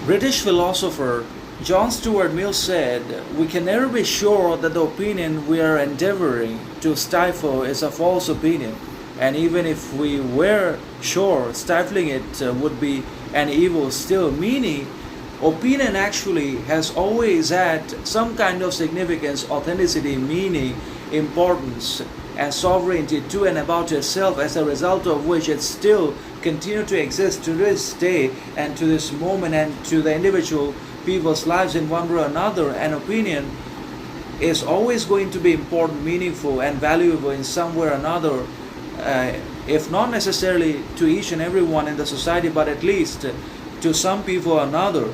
British philosopher John Stuart Mill said, "We can never be sure that the opinion we are endeavoring to stifle is a false opinion, and even if we were sure, stifling it would be an evil still." Meaning, opinion actually has always had some kind of significance, authenticity, meaning, importance, and sovereignty to and about itself, as a result of which it still continue to exist to this day and to this moment and to the individual people's lives in one way or another. An opinion is always going to be important, meaningful, and valuable in some way or another, if not necessarily to each and everyone in the society, but at least to some people or another.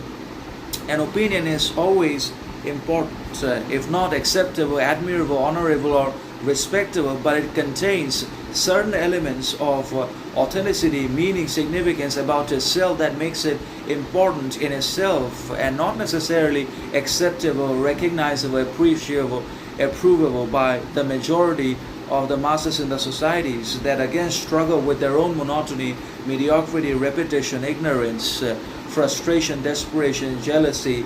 An opinion is always important, if not acceptable, admirable, honorable, or respectable, but it contains certain elements of authenticity, meaning, significance about itself that makes it important in itself and not necessarily acceptable, recognizable, appreciable, approvable by the majority of the masses in the societies that again struggle with their own monotony, mediocrity, repetition, ignorance, frustration, desperation, jealousy,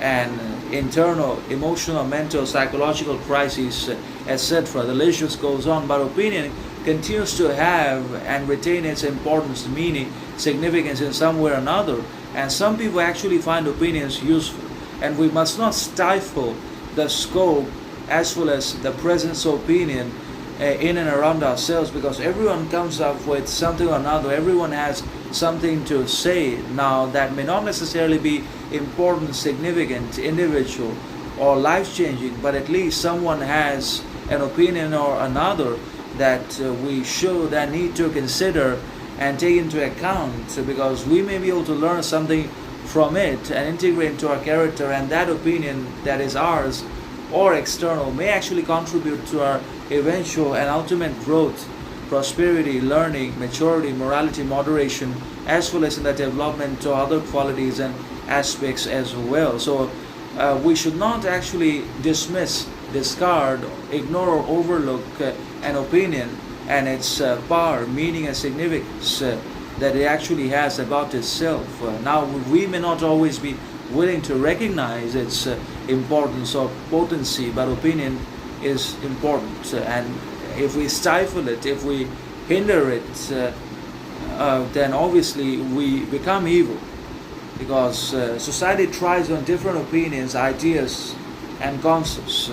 and internal emotional, mental, psychological crises, etc. The list goes on, but opinion continues to have and retain its importance, meaning, significance in some way or another, and some people actually find opinions useful, and we must not stifle the scope as well as the presence of opinion in and around ourselves, because everyone comes up with something or another. Everyone has something to say now that may not necessarily be important, significant, individual, or life-changing, but at least someone has an opinion or another that we should and need to consider and take into account, because we may be able to learn something from it and integrate into our character, and that opinion that is ours or external may actually contribute to our eventual and ultimate growth, prosperity, learning, maturity, morality, moderation, as well as in the development of other qualities and aspects as well. So we should not actually dismiss, discard, ignore, or overlook an opinion and its power, meaning, and significance that it actually has about itself. Now, we may not always be willing to recognize its importance or potency, but opinion is important, and if we stifle it, if we hinder it, then obviously we become evil, because society thrives on different opinions, ideas, and concepts,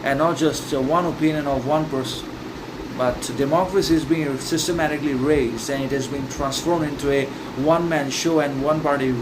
and not just one opinion of one person. But democracy is being systematically raised, and it has been transformed into a one-man show and one-party